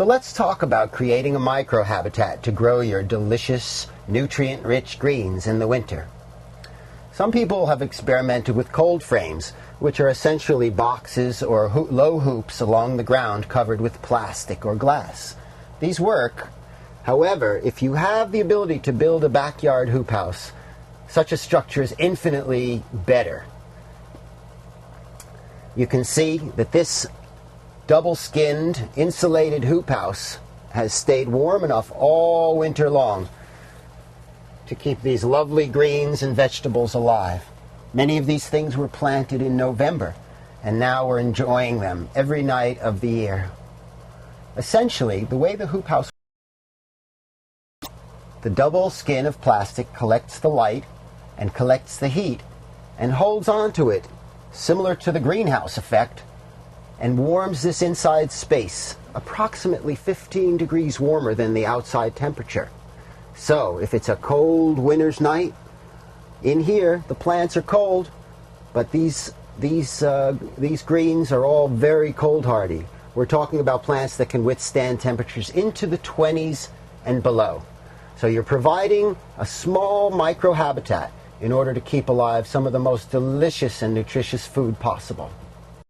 So let's talk about creating a microhabitat to grow your delicious, nutrient-rich greens in the winter. Some people have experimented with cold frames, which are essentially boxes or low hoops along the ground covered with plastic or glass. These work. However, if you have the ability to build a backyard hoop house, such a structure is infinitely better. You can see that this double-skinned, insulated hoop house has stayed warm enough all winter long to keep these lovely greens and vegetables alive. Many of these things were planted in November, and now we're enjoying them every night of the year. Essentially, the way the hoop house works, the double skin of plastic collects the light and collects the heat and holds onto it, similar to the greenhouse effect, and warms this inside space approximately 15 degrees warmer than the outside temperature. So if it's a cold winter's night, in here the plants are cold, but these greens are all very cold hardy. We're talking about plants that can withstand temperatures into the 20s and below. So you're providing a small microhabitat in order to keep alive some of the most delicious and nutritious food possible.